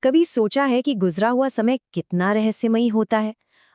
कभी सोचा है कि गुजरा हुआ समय कितना रहस्यमयी होता है?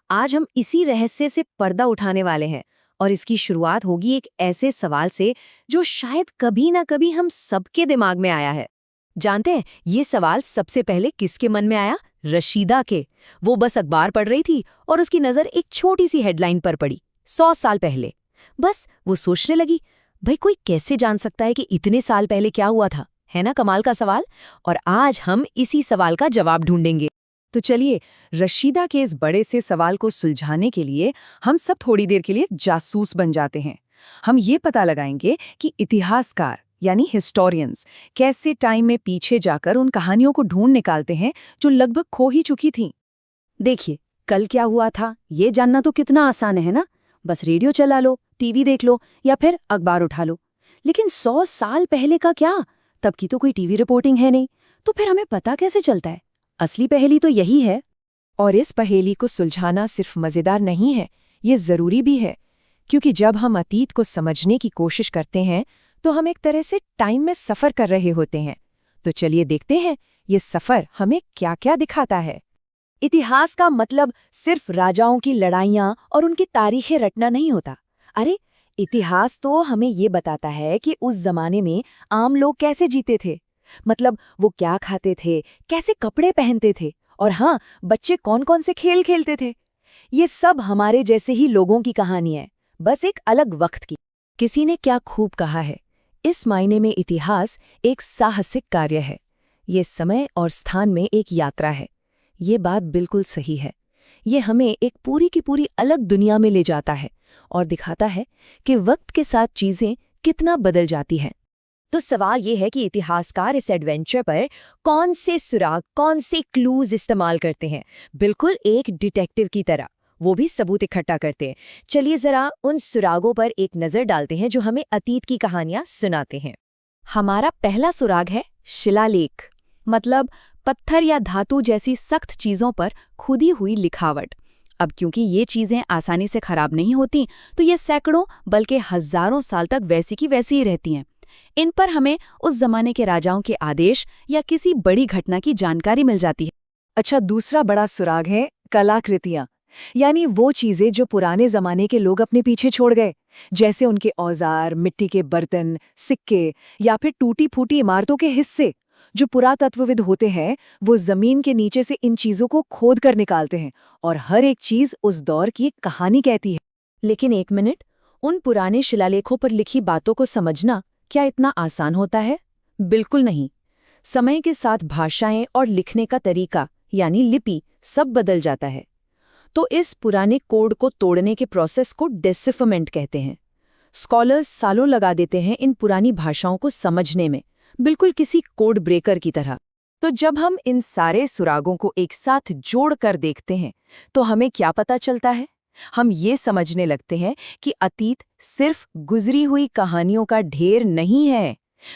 आज हम इसी रहस्य से पर्दा उठाने वाले हैं और इसकी शुरुआत होगी एक ऐसे सवाल से जो शायद कभी ना कभी हम सबके दिमाग में आया है। जानते हैं ये सवाल सबसे पहले किसके मन में आया? रशीदा के। वो बस अखबार पढ़ रही थी और उसकी नजर एक छोटी सी हेडलाइन पर पड़ी, 100 साल पहले। बस वो सोचने लगी, भाई कोई कैसे जान सकता है कि इतने साल पहले क्या हुआ था? है ना कमाल का सवाल। और आज हम इसी सवाल का जवाब ढूंढेंगे। तो चलिए, रशीदा के इस बड़े से सवाल को सुलझाने के लिए हम सब थोड़ी देर के लिए जासूस बन जाते हैं। हम ये पता लगाएंगे कि इतिहासकार यानी हिस्टोरियंस कैसे टाइम में पीछे जाकर उन कहानियों को ढूंढ निकालते हैं जो लगभग खो ही चुकी थीं। देखिए, कल क्या हुआ था ये जानना तो कितना आसान है ना। बस रेडियो चला लो, टीवी देख लो या फिर अखबार उठा लो। लेकिन 100 साल पहले का क्या? तब की तो कोई टीवी रिपोर्टिंग है नहीं, तो फिर हमें पता कैसे चलता है? असली पहेली तो यही है। और इस पहेली को सुलझाना सिर्फ मजेदार नहीं है, ये जरूरी भी है, क्योंकि जब हम अतीत को समझने की कोशिश करते हैं तो हम एक तरह से टाइम में सफर कर रहे होते हैं। तो चलिए देखते हैं ये सफर हमें क्या क्या दिखाता है। इतिहास का मतलब सिर्फ राजाओं की लड़ाइयाँ और उनकी तारीखें रटना नहीं होता। अरे, इतिहास तो हमें ये बताता है कि उस जमाने में आम लोग कैसे जीते थे। मतलब वो क्या खाते थे, कैसे कपड़े पहनते थे, और हाँ, बच्चे कौन कौन से खेल खेलते थे। ये सब हमारे जैसे ही लोगों की कहानी है, बस एक अलग वक्त की। किसी ने क्या खूब कहा है, इस मायने में इतिहास एक साहसिक कार्य है। ये समय और स्थान में एक यात्रा है। ये बात बिल्कुल सही है। ये हमें एक पूरी की पूरी अलग दुनिया में ले जाता है और दिखाता है कि वक्त के साथ चीजें कितना बदल जाती हैं। तो सवाल ये है कि इतिहासकार इस एडवेंचर पर कौन से सुराग, कौन से क्लूज इस्तेमाल करते हैं? बिल्कुल एक डिटेक्टिव की तरह, वो भी सबूत इकट्ठा करते हैं। चलिए जरा उन सुरागों पर एक नजर डालते हैं जो हमें अतीत की कहानियां सुनाते हैं। हमारा पहला सुराग है शिलालेख, मतलब पत्थर या धातु जैसी सख्त चीजों पर खुदी हुई लिखावट। अब क्योंकि ये चीजें आसानी से खराब नहीं होती, तो ये सैकड़ों बल्कि हजारों साल तक वैसी की वैसी ही रहती हैं। इन पर हमें उस जमाने के राजाओं के आदेश या किसी बड़ी घटना की जानकारी मिल जाती है। अच्छा, दूसरा बड़ा सुराग है कलाकृतियां, यानी वो चीजें जो पुराने जमाने के लोग अपने पीछे छोड़ गए, जैसे उनके औजार, मिट्टी के बर्तन, सिक्के या फिर टूटी फूटी इमारतों के हिस्से। जो पुरातत्वविद होते हैं वो जमीन के नीचे से इन चीजों को खोद कर निकालते हैं और हर एक चीज उस दौर की एक कहानी कहती है। लेकिन एक मिनट, उन पुराने शिलालेखों पर लिखी बातों को समझना क्या इतना आसान होता है? बिल्कुल नहीं। समय के साथ भाषाएं और लिखने का तरीका यानी लिपि सब बदल जाता है। तो इस पुराने कोड को तोड़ने के प्रोसेस को डेसिफरमेंट कहते हैं। स्कॉलर्स सालों लगा देते हैं इन पुरानी भाषाओं को समझने में, बिल्कुल किसी कोड ब्रेकर की तरह। तो जब हम इन सारे सुरागों को एक साथ जोड़कर देखते हैं तो हमें क्या पता चलता है? हम ये समझने लगते हैं कि अतीत सिर्फ गुजरी हुई कहानियों का ढेर नहीं है,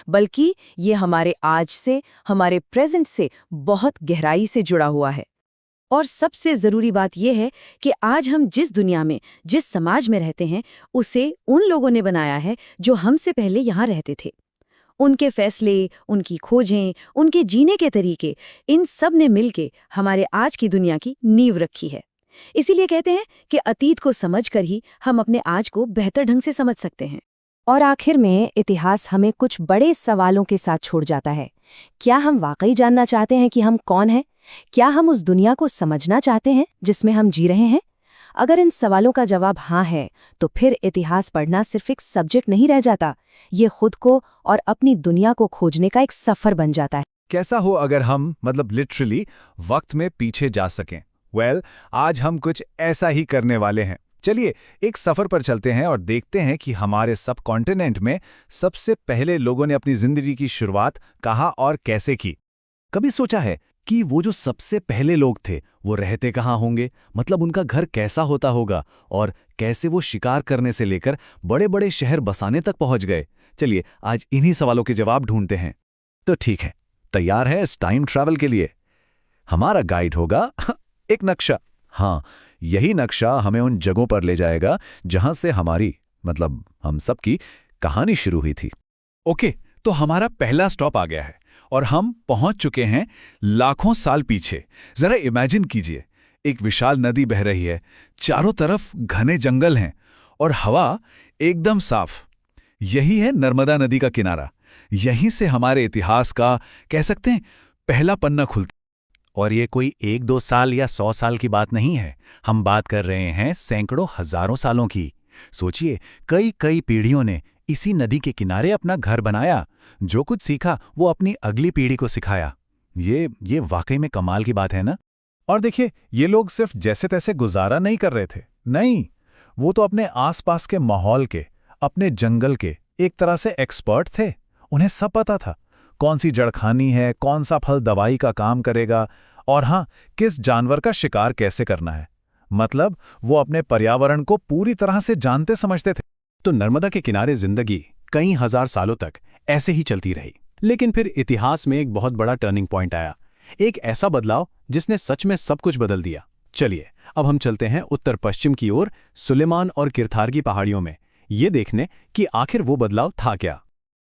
बल्कि ये हमारे आज से, हमारे प्रेजेंट से बहुत गहराई से जुड़ा हुआ है। और सबसे ज़रूरी बात यह है कि आज हम जिस दुनिया में, जिस समाज में रहते हैं, उसे उन लोगों ने बनाया है जो हमसे पहले यहाँ रहते थे। उनके फैसले, उनकी खोजें, उनके जीने के तरीके, इन सब ने मिलके हमारे आज की दुनिया की नींव रखी है। इसीलिए कहते हैं कि अतीत को समझकर ही हम अपने आज को बेहतर ढंग से समझ सकते हैं। और आखिर में इतिहास हमें कुछ बड़े सवालों के साथ छोड़ जाता है। क्या हम वाकई जानना चाहते हैं कि हम कौन हैं? क्या हम उस दुनिया को समझना चाहते हैं जिसमें हम जी रहे हैं? अगर इन सवालों का जवाब हाँ है, तो फिर इतिहास पढ़ना सिर्फ एक सब्जेक्ट नहीं रह जाता। ये खुद को और अपनी दुनिया को खोजने का एक सफर बन जाता है। कैसा हो अगर हम लिटरली वक्त में पीछे जा सकें? आज हम कुछ ऐसा ही करने वाले हैं। चलिए एक सफर पर चलते हैं और देखते हैं कि हमारे सब कॉन्टिनेंट में सबसे पहले लोगों ने अपनी जिंदगी की शुरुआत कहाँ और कैसे की। कभी सोचा है कि वो जो सबसे पहले लोग थे वो रहते कहाँ होंगे? उनका घर कैसा होता होगा और कैसे वो शिकार करने से लेकर बड़े बड़े शहर बसाने तक पहुंच गए? चलिए आज इन्हीं सवालों के जवाब ढूंढते हैं। तो ठीक है, तैयार है इस टाइम ट्रैवल के लिए? हमारा गाइड होगा एक नक्शा। हाँ, यही नक्शा हमें उन जगहों पर ले जाएगा जहां से हमारी हम सबकी कहानी शुरू हुई थी। ओके, तो हमारा पहला स्टॉप आ गया है और हम पहुंच चुके हैं लाखों साल पीछे। जरा इमेजिन कीजिए, एक विशाल नदी बह रही है, चारों तरफ घने जंगल हैं और हवा एकदम साफ। यही है नर्मदा नदी का किनारा। यहीं से हमारे इतिहास का, कह सकते हैं, पहला पन्ना खुलता। और ये कोई 1-2 साल या 100 साल की बात नहीं है, हम बात कर रहे हैं सैकड़ों हजारों सालों की। सोचिए, कई कई पीढ़ियों ने इसी नदी के किनारे अपना घर बनाया, जो कुछ सीखा वो अपनी अगली पीढ़ी को सिखाया। ये वाकई में कमाल की बात है ना? और देखिए, ये लोग सिर्फ जैसे तैसे गुजारा नहीं कर रहे थे, नहीं, वो तो अपने आसपास के माहौल के, अपने जंगल के एक तरह से एक्सपर्ट थे। उन्हें सब पता था कौन सी जड़ खानी है, कौन सा फल दवाई का काम करेगा, और हाँ, किस जानवर का शिकार कैसे करना है। मतलब वो अपने पर्यावरण को पूरी तरह से जानते समझते थे। तो नर्मदा के किनारे जिंदगी कई हजार सालों तक ऐसे ही चलती रही। लेकिन फिर इतिहास में एक बहुत बड़ा टर्निंग पॉइंट आया, एक ऐसा बदलाव जिसने सच में सब कुछ बदल दिया। चलिए अब हम चलते हैं उत्तर पश्चिम की ओर, सुलेमान और किरथार की पहाड़ियों में, ये देखने कि आखिर वो बदलाव था क्या।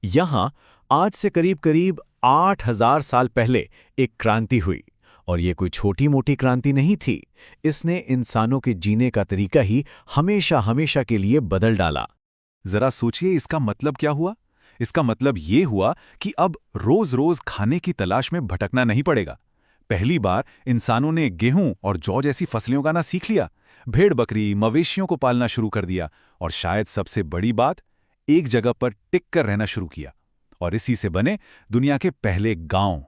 यहां आज से करीब करीब 8000 साल पहले एक क्रांति हुई, और ये कोई छोटी मोटी क्रांति नहीं थी। इसने इंसानों के जीने का तरीका ही हमेशा हमेशा के लिए बदल डाला। जरा सोचिए, इसका मतलब क्या हुआ? इसका मतलब ये हुआ कि अब रोज रोज खाने की तलाश में भटकना नहीं पड़ेगा। पहली बार इंसानों ने गेहूं और जौ जैसी फसलें उगाना सीख लिया, भेड़ बकरी मवेशियों को पालना शुरू कर दिया, और शायद सबसे बड़ी बात, एक जगह पर टिक कर रहना शुरू किया। और इसी से बने दुनिया के पहले गांव।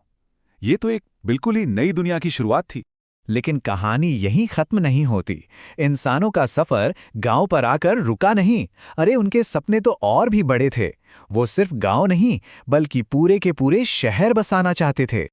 ये तो एक बिल्कुल ही नई दुनिया की शुरुआत थी। लेकिन कहानी यहीं खत्म नहीं होती। इंसानों का सफर गांव पर आकर रुका नहीं। अरे, उनके सपने तो और भी बड़े थे। वो सिर्फ गांव नहीं, बल्कि पूरे के पूरे शहर बसाना चाहते थे।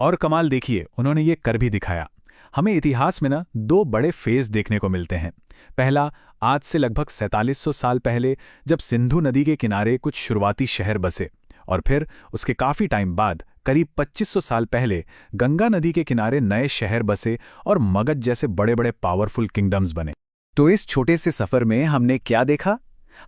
और कमाल देखिए, उन्होंने ये कर भी दिखाया। हमें इतिहास में ना 2 बड़े फेज देखने को मिलते हैं। पहला, आज से लगभग 4700 साल पहले, जब सिंधु नदी के किनारे कुछ शुरुआती शहर बसे, और फिर उसके काफी टाइम बाद करीब 2500 साल पहले गंगा नदी के किनारे नए शहर बसे और मगध जैसे बड़े बड़े पावरफुल किंगडम्स बने। तो इस छोटे से सफर में हमने क्या देखा?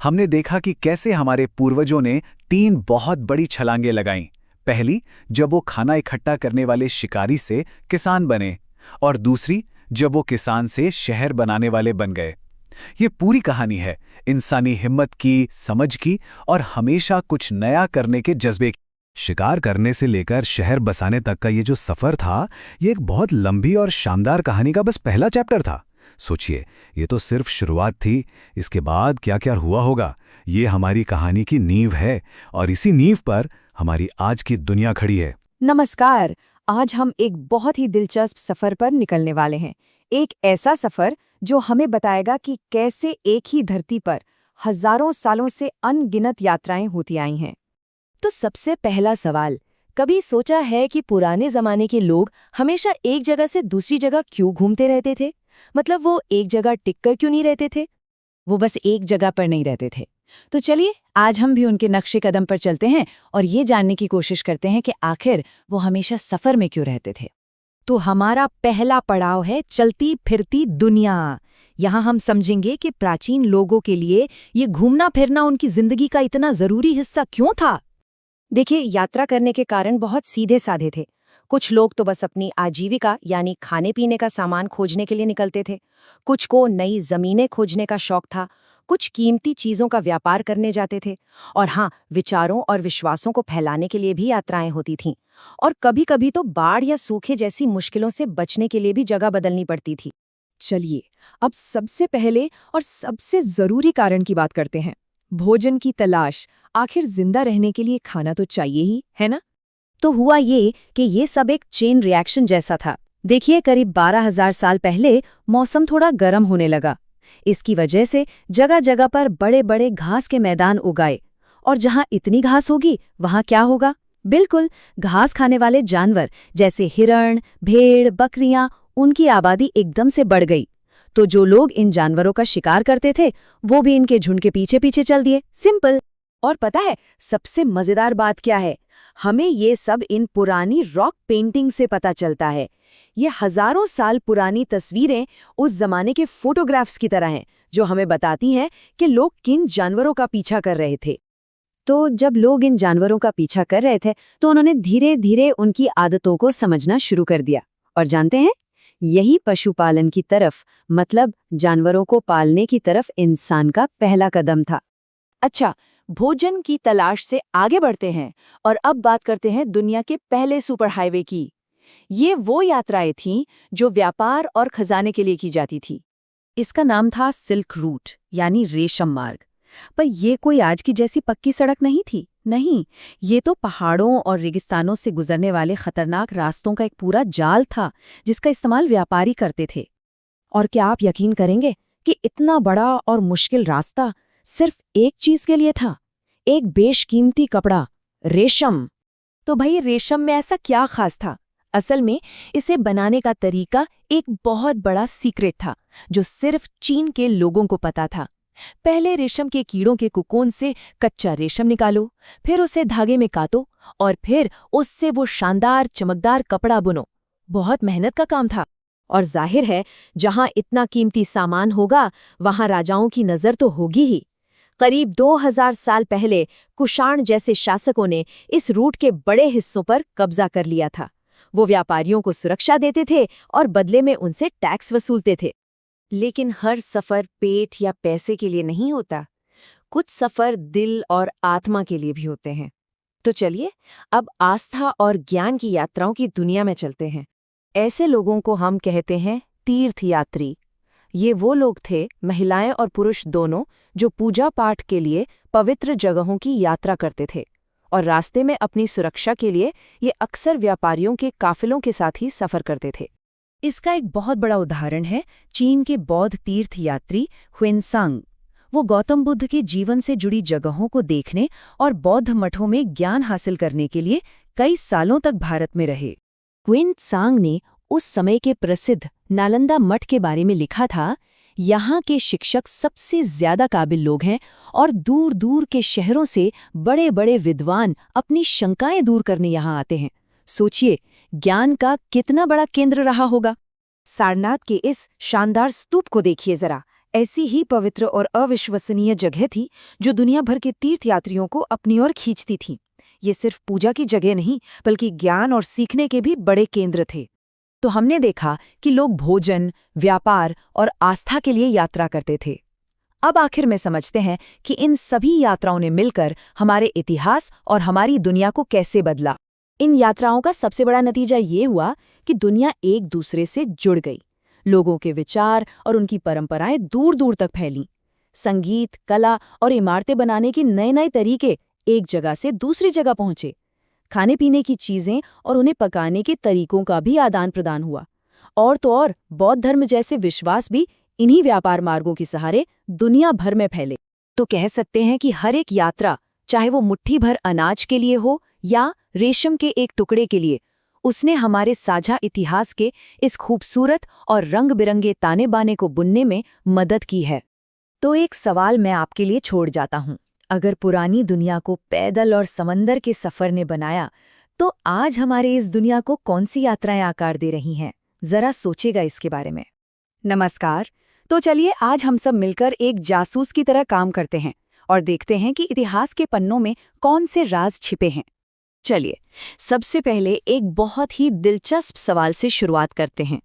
हमने देखा कि कैसे हमारे पूर्वजों ने 3 बहुत बड़ी छलांगें लगाईं। पहली, जब वो खाना इकट्ठा करने वाले शिकारी से किसान बने, और दूसरी, जब वो किसान से शहर बनाने वाले बन गए। ये पूरी कहानी है इंसानी हिम्मत की, समझ की, और हमेशा कुछ नया करने के जज्बे की। शिकार करने से लेकर शहर बसाने तक का ये जो सफर था, ये एक बहुत लंबी और शानदार कहानी का बस पहला चैप्टर था। सोचिए, ये तो सिर्फ शुरुआत थी। इसके बाद क्या क्या हुआ होगा, ये हमारी कहानी की नींव है, और इसी नींव पर हमारी आज की दुनिया खड़ी है। नमस्कार। आज हम एक बहुत ही दिलचस्प सफर पर निकलने वाले हैं। एक ऐसा सफर जो हमें बताएगा कि कैसे एक ही धरती पर हजारों सालों से अनगिनत यात्राएं होती आई हैं। तो सबसे पहला सवाल, कभी सोचा है कि पुराने जमाने के लोग हमेशा एक जगह से दूसरी जगह क्यों घूमते रहते थे? मतलब वो एक जगह टिककर क्यों नहीं रहते थे? वो बस एक जगह पर नहीं रहते थे। तो चलिए, आज हम भी उनके नक्शे कदम पर चलते हैं और ये जानने की कोशिश करते हैं कि आखिर वो हमेशा सफर में क्यों रहते थे। तो हमारा पहला पड़ाव है चलती फिरती दुनिया। यहाँ हम समझेंगे कि प्राचीन लोगों के लिए ये घूमना फिरना उनकी जिंदगी का इतना जरूरी हिस्सा क्यों था। देखिए, यात्रा करने के कारण बहुत सीधे साधे थे। कुछ लोग तो बस अपनी आजीविका यानी खाने पीने का सामान खोजने के लिए निकलते थे, कुछ को नई जमीनें खोजने का शौक था, कुछ कीमती चीजों का व्यापार करने जाते थे, और हाँ, विचारों और विश्वासों को फैलाने के लिए भी यात्राएं होती थीं। और कभी कभी तो बाढ़ या सूखे जैसी मुश्किलों से बचने के लिए भी जगह बदलनी पड़ती थी। चलिए, अब सबसे पहले और सबसे जरूरी कारण की बात करते हैं, भोजन की तलाश। आखिर जिंदा रहने के लिए खाना तो चाहिए ही, है ना? तो हुआ ये कि ये सब एक चेन रिएक्शन जैसा था। देखिए, करीब 12,000 साल पहले मौसम थोड़ा गर्म होने लगा। इसकी वजह से जगह जगह पर बड़े बड़े घास के मैदान उगाए, और जहां इतनी घास होगी वहां क्या होगा? बिल्कुल, घास खाने वाले जानवर जैसे हिरण, भेड़, बकरियां, उनकी आबादी एकदम से बढ़ गई। तो जो लोग इन जानवरों का शिकार करते थे, वो भी इनके झुंड के पीछे पीछे चल दिए। सिंपल। और पता है सबसे मजेदार बात क्या है? हमें ये सब इन पुरानी रॉक पेंटिंग से पता चलता है। ये हजारों साल पुरानी तस्वीरें उस जमाने के फोटोग्राफ्स की तरह हैं, जो हमें बताती हैं कि लोग किन जानवरों का पीछा कर रहे थे। तो जब लोग इन जानवरों का पीछा कर रहे थे तो उन्होंने धीरे धीरे उनकी आदतों को समझना शुरू कर दिया। और जानते हैं, यही पशुपालन की तरफ, मतलब जानवरों को पालने की तरफ इंसान का पहला कदम था। अच्छा, भोजन की तलाश से आगे बढ़ते हैं और अब बात करते हैं दुनिया के पहले सुपर हाईवे की। ये वो यात्राएं थीं जो व्यापार और खजाने के लिए की जाती थी। इसका नाम था सिल्क रूट, यानी रेशम मार्ग। पर ये कोई आज की जैसी पक्की सड़क नहीं थी, नहीं, ये तो पहाड़ों और रेगिस्तानों से गुजरने वाले खतरनाक रास्तों का एक पूरा जाल था जिसका इस्तेमाल व्यापारी करते थे। और क्या आप यकीन करेंगे कि इतना बड़ा और मुश्किल रास्ता सिर्फ एक चीज के लिए था, एक बेशकीमती कपड़ा, रेशम। तो भाई, रेशम में ऐसा क्या खास था? असल में इसे बनाने का तरीका एक बहुत बड़ा सीक्रेट था जो सिर्फ चीन के लोगों को पता था। पहले रेशम के कीड़ों के कुकोन से कच्चा रेशम निकालो, फिर उसे धागे में कातो और फिर उससे वो शानदार चमकदार कपड़ा बुनो। बहुत मेहनत का काम था। और जाहिर है, जहां इतना कीमती सामान होगा वहां राजाओं की नजर तो होगी ही। करीब 2000 साल पहले कुषाण जैसे शासकों ने इस रूट के बड़े हिस्सों पर कब्जा कर लिया था। वो व्यापारियों को सुरक्षा देते थे और बदले में उनसे टैक्स वसूलते थे। लेकिन हर सफर पेट या पैसे के लिए नहीं होता। कुछ सफर दिल और आत्मा के लिए भी होते हैं। तो चलिए, अब आस्था और ज्ञान की यात्राओं की दुनिया में चलते हैं। ऐसे लोगों को हम कहते हैं तीर्थयात्री। ये वो लोग थे, महिलाएं और पुरुष दोनों, जो पूजा पाठ के लिए पवित्र जगहों की यात्रा करते थे। और रास्ते में अपनी सुरक्षा के लिए ये अक्सर व्यापारियों के काफिलों के साथ ही सफर करते थे। इसका एक बहुत बड़ा उदाहरण है चीन के बौद्ध तीर्थयात्री ह्वेनसांग। वो गौतम बुद्ध के जीवन से जुड़ी जगहों को देखने और बौद्ध मठों में ज्ञान हासिल करने के लिए कई सालों तक भारत में रहे। ह्वेनसांग ने उस समय के प्रसिद्ध नालंदा मठ के बारे में लिखा था, यहाँ के शिक्षक सबसे ज्यादा काबिल लोग हैं और दूर दूर के शहरों से बड़े बड़े विद्वान अपनी शंकाएं दूर करने यहाँ आते हैं। सोचिए, ज्ञान का कितना बड़ा केंद्र रहा होगा। सारनाथ के इस शानदार स्तूप को देखिए जरा। ऐसी ही पवित्र और अविश्वसनीय जगह थी जो दुनिया भर के तीर्थयात्रियों को अपनी ओर खींचती थी। ये सिर्फ पूजा की जगह नहीं, बल्कि ज्ञान और सीखने के भी बड़े केंद्र थे। तो हमने देखा कि लोग भोजन, व्यापार और आस्था के लिए यात्रा करते थे। अब आखिर में समझते हैं कि इन सभी यात्राओं ने मिलकर हमारे इतिहास और हमारी दुनिया को कैसे बदला। इन यात्राओं का सबसे बड़ा नतीजा ये हुआ कि दुनिया एक दूसरे से जुड़ गई। लोगों के विचार और उनकी परंपराएं दूर दूर तक फैलीं। संगीत, कला और इमारतें बनाने के नए नए तरीके एक जगह से दूसरी जगह पहुंचे। खाने पीने की चीजें और उन्हें पकाने के तरीकों का भी आदान प्रदान हुआ। और तो और बौद्ध धर्म जैसे विश्वास भी इन्हीं व्यापार मार्गों के सहारे दुनिया भर में फैले। तो कह सकते हैं कि हर एक यात्रा, चाहे वो मुट्ठी भर अनाज के लिए हो या रेशम के एक टुकड़े के लिए, उसने हमारे साझा इतिहास के इस खूबसूरत और रंग बिरंगे ताने बाने को बुनने में मदद की है। तो एक सवाल मैं आपके लिए छोड़ जाता हूँ। अगर पुरानी दुनिया को पैदल और समंदर के सफर ने बनाया, तो आज हमारे इस दुनिया को कौन सी यात्राएं आकार दे रही हैं? जरा सोचेगा इसके बारे में। नमस्कार। तो चलिए, आज हम सब मिलकर एक जासूस की तरह काम करते हैं और देखते हैं कि इतिहास के पन्नों में कौन से राज छिपे हैं। चलिए, सबसे पहले एक बहुत ही दिलचस्प सवाल से शुरुआत करते हैं।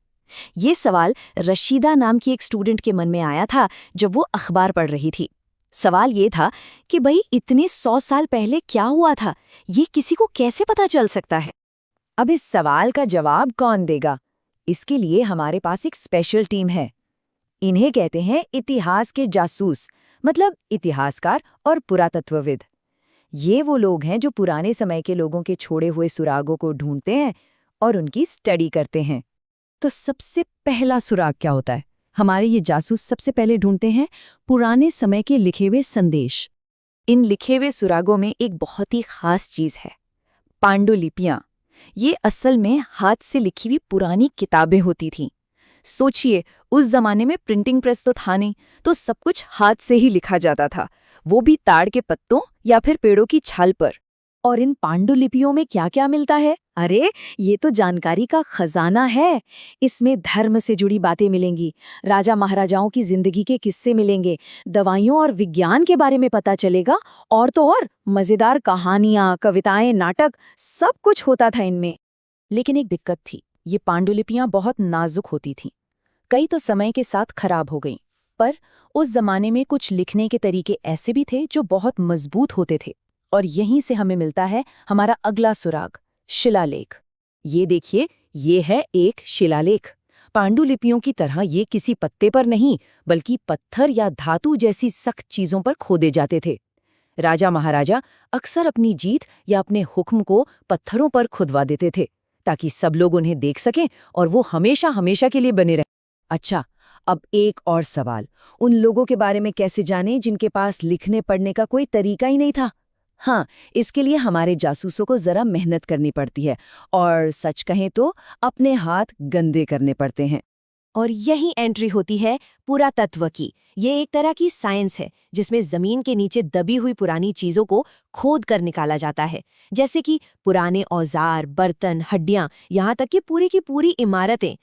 ये सवाल रशीदा नाम की एक स्टूडेंट के मन में आया था जब वो अखबार पढ़ रही थी। सवाल ये था कि भाई, इतने 100 साल पहले क्या हुआ था, ये किसी को कैसे पता चल सकता है? अब इस सवाल का जवाब कौन देगा? इसके लिए हमारे पास एक स्पेशल टीम है। इन्हें कहते हैं इतिहास के जासूस, मतलब इतिहासकार और पुरातत्वविद। ये वो लोग हैं जो पुराने समय के लोगों के छोड़े हुए सुरागों को ढूंढते हैं और उनकी स्टडी करते हैं। तो सबसे पहला सुराग क्या होता है? हमारे ये जासूस सबसे पहले ढूंढते हैं पुराने समय के लिखे हुए संदेश। इन लिखे हुए सुरागों में एक बहुत ही खास चीज है, पांडुलिपियां। ये असल में हाथ से लिखी हुई पुरानी किताबें होती थीं। सोचिए, उस जमाने में प्रिंटिंग प्रेस तो था नहीं, तो सब कुछ हाथ से ही लिखा जाता था, वो भी ताड़ के पत्तों या फिर पेड़ों की छाल पर। और इन पांडुलिपियों में क्या क्या मिलता है? अरे, ये तो जानकारी का खजाना है। इसमें धर्म से जुड़ी बातें मिलेंगी, राजा महाराजाओं की जिंदगी के किस्से मिलेंगे, दवाइयों और विज्ञान के बारे में पता चलेगा, और तो और मजेदार कहानियां, कविताएं, नाटक, सब कुछ होता था इनमें। लेकिन एक दिक्कत थी, ये पांडुलिपियां बहुत नाजुक होती थीं। कई तो समय के साथ खराब हो गईं, पर उस जमाने में कुछ लिखने के तरीके ऐसे भी थे जो बहुत मजबूत होते थे। और यहीं से हमें मिलता है हमारा अगला सुराग, शिलालेख। ये देखिए, ये है एक शिलालेख। पांडुलिपियों की तरह ये किसी पत्ते पर नहीं, बल्कि पत्थर या धातु जैसी सख्त चीजों पर खोदे जाते थे। राजा महाराजा अक्सर अपनी जीत या अपने हुक्म को पत्थरों पर खुदवा देते थे, ताकि सब लोग उन्हें देख सकें और वो हमेशा हमेशा के लिए बने रहें। अच्छा, अब एक और सवाल, उन लोगों के बारे में कैसे जानें जिनके पास लिखने पढ़ने का कोई तरीका ही नहीं था? हाँ, इसके लिए हमारे जासूसों को जरा मेहनत करनी पड़ती है, और सच कहें तो अपने हाथ गंदे करने पड़ते हैं। और यही एंट्री होती है पुरातत्व की। ये एक तरह की साइंस है जिसमें जमीन के नीचे दबी हुई पुरानी चीजों को खोद कर निकाला जाता है, जैसे कि पुराने औजार, बर्तन, हड्डियां, यहाँ तक कि पूरी की पूरी इमारतें।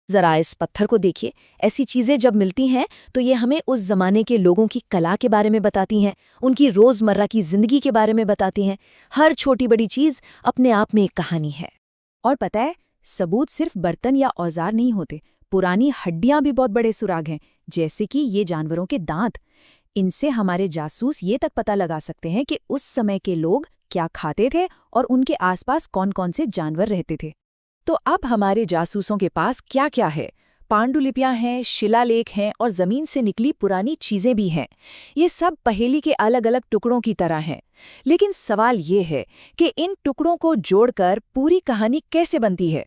जरा इस पत्थर को देखिए, ऐसी चीजें जब मिलती हैं तो ये हमें उस जमाने के लोगों की कला के बारे में बताती हैं, उनकी रोजमर्रा की जिंदगी के बारे में बताती हैं। हर छोटी बड़ी चीज अपने आप में एक कहानी है। और पता है, सबूत सिर्फ बर्तन या औजार नहीं होते, पुरानी हड्डियां भी बहुत बड़े सुराग हैं, जैसे कि ये जानवरों के दांत। इनसे हमारे जासूस ये तक पता लगा सकते हैं कि उस समय के लोग क्या खाते थे और उनके आसपास कौन कौन से जानवर रहते थे। तो अब हमारे जासूसों के पास क्या क्या है? पांडुलिपियां हैं, शिलालेख हैं और जमीन से निकली पुरानी चीजें भी हैं। ये सब पहेली के अलग अलग टुकड़ों की तरह हैं। लेकिन सवाल ये है कि इन टुकड़ों को जोड़कर पूरी कहानी कैसे बनती है?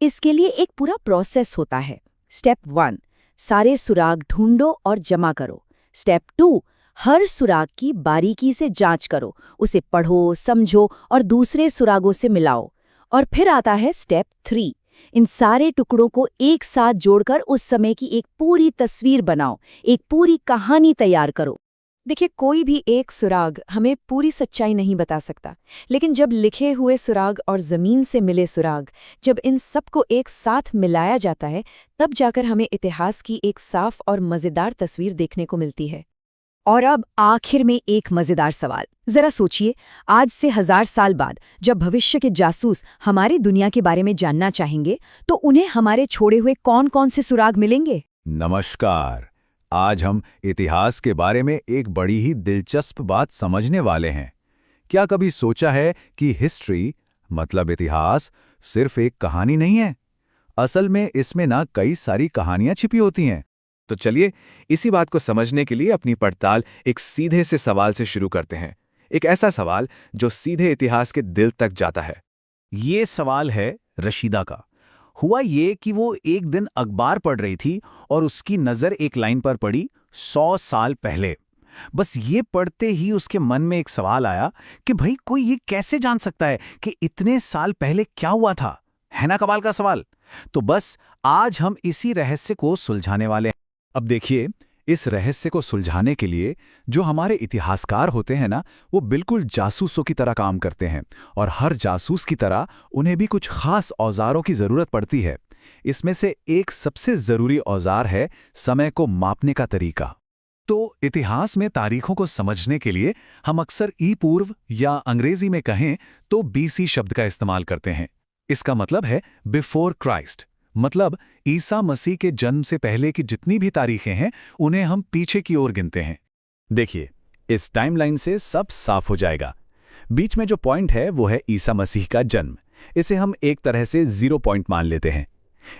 इसके लिए एक पूरा प्रोसेस होता है। स्टेप 1, सारे सुराग ढूंढो और जमा करो। स्टेप 2, हर सुराग की बारीकी से जांच करो, उसे पढ़ो, समझो और दूसरे सुरागों से मिलाओ। और फिर आता है स्टेप 3, इन सारे टुकड़ों को एक साथ जोड़कर उस समय की एक पूरी तस्वीर बनाओ, एक पूरी कहानी तैयार करो। देखिए, कोई भी एक सुराग हमें पूरी सच्चाई नहीं बता सकता, लेकिन जब लिखे हुए सुराग और जमीन से मिले सुराग, जब इन सबको एक साथ मिलाया जाता है, तब जाकर हमें इतिहास की एक साफ और मजेदार तस्वीर देखने को मिलती है। और अब आखिर में एक मजेदार सवाल, जरा सोचिए, आज से 1000 साल बाद जब भविष्य के जासूस हमारी दुनिया के बारे में जानना चाहेंगे, तो उन्हें हमारे छोड़े हुए कौन कौन से सुराग मिलेंगे? नमस्कार। आज हम इतिहास के बारे में एक बड़ी ही दिलचस्प बात समझने वाले हैं। क्या कभी सोचा है कि हिस्ट्री मतलब इतिहास सिर्फ एक कहानी नहीं है? असल में इसमें ना कई सारी कहानियां छिपी होती हैं। तो चलिए इसी बात को समझने के लिए अपनी पड़ताल एक सीधे से सवाल से शुरू करते हैं। एक ऐसा सवाल जो सीधे इतिहास के दिल तक जाता है। ये सवाल है रशीदा का। हुआ ये कि वो एक दिन अखबार पढ़ रही थी और उसकी नज़र एक लाइन पर पड़ी 100 साल पहले। बस ये पढ़ते ही उसके मन में एक सवाल आया कि भाई कोई ये कैसे जान सकता है कि इतने साल पहले क्या हुआ था? है ना कमाल का सवाल? तो बस आज हम इसी रहस्य को सुलझाने वाले हैं। अब देखिए, इस रहस्य को सुलझाने के लिए जो हमारे इतिहासकार होते हैं ना, वो बिल्कुल जासूसों की तरह काम करते हैं, और हर जासूस की तरह उन्हें भी कुछ खास औजारों की जरूरत पड़ती है। इसमें से एक सबसे जरूरी औजार है समय को मापने का तरीका। तो इतिहास में तारीखों को समझने के लिए हम अक्सर ई पूर्व या अंग्रेजी में कहें तो BC शब्द का इस्तेमाल करते हैं। इसका मतलब है बिफोर क्राइस्ट, मतलब ईसा मसीह के जन्म से पहले की जितनी भी तारीखें हैं उन्हें हम पीछे की ओर गिनते हैं। देखिए, इस टाइमलाइन से सब साफ हो जाएगा। बीच में जो पॉइंट है वो है ईसा मसीह का जन्म। इसे हम एक तरह से 0 पॉइंट मान लेते हैं।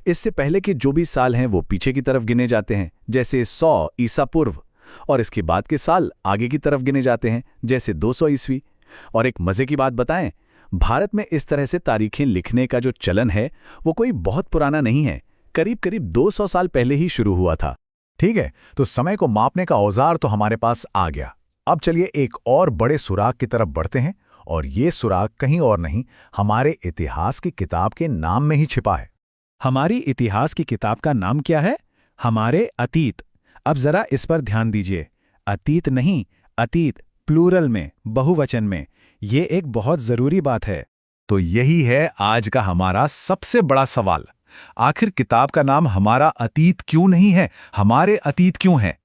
इससे पहले के जो भी साल हैं वो पीछे की तरफ गिने जाते हैं, जैसे 100 ईसा पूर्व, और इसके बाद के साल आगे की तरफ गिने जाते हैं, जैसे 200 ईस्वी। और एक मजे की बात बताएं, भारत में इस तरह से तारीखें लिखने का जो चलन है वो कोई बहुत पुराना नहीं है, करीब करीब 200 साल पहले ही शुरू हुआ था। ठीक है, तो समय को मापने का औजार तो हमारे पास आ गया। अब चलिए एक और बड़े सुराग की तरफ बढ़ते हैं, और ये सुराग कहीं और नहीं, हमारे इतिहास की किताब के नाम में ही छिपा है। हमारी इतिहास की किताब का नाम क्या है? हमारे अतीत। अब जरा इस पर ध्यान दीजिए, अतीत नहीं, अतीत, प्लूरल में, बहुवचन में। ये एक बहुत जरूरी बात है। तो यही है आज का हमारा सबसे बड़ा सवाल। आखिर किताब का नाम हमारा अतीत क्यों नहीं है, हमारे अतीत क्यों है?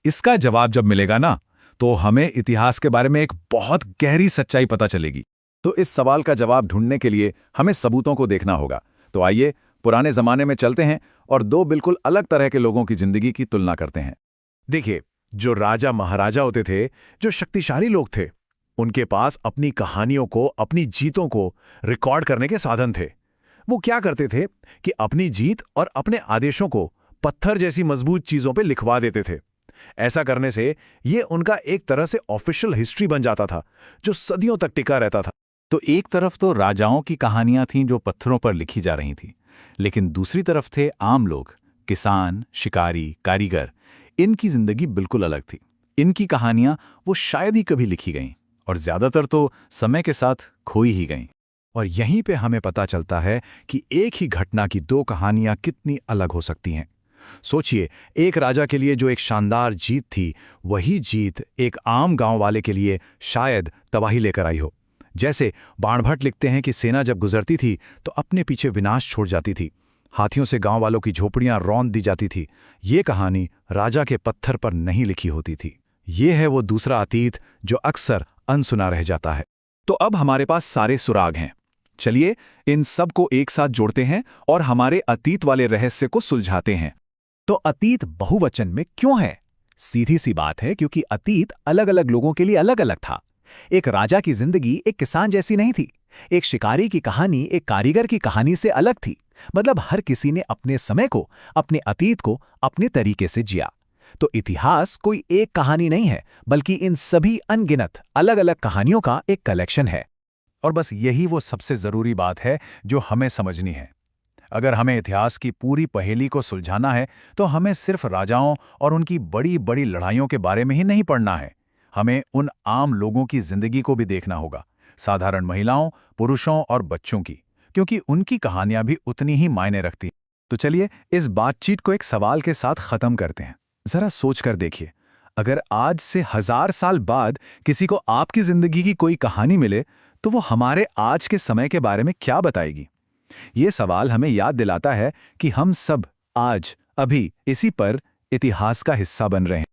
इसका जवाब जब मिलेगा ना, तो हमें इतिहास के बारे में एक बहुत गहरी सच्चाई पता चलेगी। तो इस सवाल का जवाब ढूंढने के लिए हमें सबूतों को देखना होगा। तो आइए पुराने जमाने में चलते हैं और दो बिल्कुल अलग तरह के लोगों की जिंदगी की तुलना करते हैं। देखिए, जो राजा महाराजा होते थे, जो शक्तिशाली लोग थे, उनके पास अपनी कहानियों को, अपनी जीतों को रिकॉर्ड करने के साधन थे। वो क्या करते थे कि अपनी जीत और अपने आदेशों को पत्थर जैसी मजबूत चीजों पे लिखवा देते थे। ऐसा करने से ये उनका एक तरह से ऑफिशियल हिस्ट्री बन जाता था, जो सदियों तक टिका रहता था। तो एक तरफ तो राजाओं की कहानियां थीं जो पत्थरों पर लिखी जा रही थीं, लेकिन दूसरी तरफ थे आम लोग, किसान, शिकारी, कारीगर। इनकी जिंदगी बिल्कुल अलग थी। इनकी कहानियां वो शायद ही कभी लिखी गईं, और ज्यादातर तो समय के साथ खोई ही गईं। और यहीं पे हमें पता चलता है कि एक ही घटना की दो कहानियां कितनी अलग हो सकती हैं। सोचिए, एक राजा के लिए जो एक शानदार जीत थी, वही जीत एक आम गांव वाले के लिए शायद तबाही लेकर आई हो। जैसे बाणभट्ट लिखते हैं कि सेना जब गुजरती थी तो अपने पीछे विनाश छोड़ जाती थी, हाथियों से गांव वालों की झोपड़ियां रौंद दी जाती थी। ये कहानी राजा के पत्थर पर नहीं लिखी होती थी। ये है वो दूसरा अतीत जो अक्सर अनसुना रह जाता है। तो अब हमारे पास सारे सुराग हैं। चलिए इन सब को एक साथ जोड़ते हैं और हमारे अतीत वाले रहस्य को सुलझाते हैं। तो अतीत बहुवचन में क्यों है? सीधी सी बात है, क्योंकि अतीत अलग अलग लोगों के लिए अलग अलग था। एक राजा की जिंदगी एक किसान जैसी नहीं थी। एक शिकारी की कहानी एक कारीगर की कहानी से अलग थी। मतलब हर किसी ने अपने समय को, अपने अतीत को अपने तरीके से जिया। तो इतिहास कोई एक कहानी नहीं है, बल्कि इन सभी अनगिनत अलग अलग कहानियों का एक कलेक्शन है। और बस यही वो सबसे जरूरी बात है जो हमें समझनी है। अगर हमें इतिहास की पूरी पहेली को सुलझाना है, तो हमें सिर्फ राजाओं और उनकी बड़ी बड़ी लड़ाइयों के बारे में ही नहीं पढ़ना है। हमें उन आम लोगों की जिंदगी को भी देखना होगा, साधारण महिलाओं, पुरुषों और बच्चों की, क्योंकि उनकी कहानियां भी उतनी ही मायने रखती हैं। तो चलिए इस बातचीत को एक सवाल के साथ खत्म करते हैं। जरा सोच कर देखिए, अगर आज से 1000 साल बाद किसी को आपकी जिंदगी की कोई कहानी मिले, तो वो हमारे आज के समय के बारे में क्या बताएगी? ये सवाल हमें याद दिलाता है कि हम सब आज, अभी इसी पर इतिहास का हिस्सा बन रहे हैं।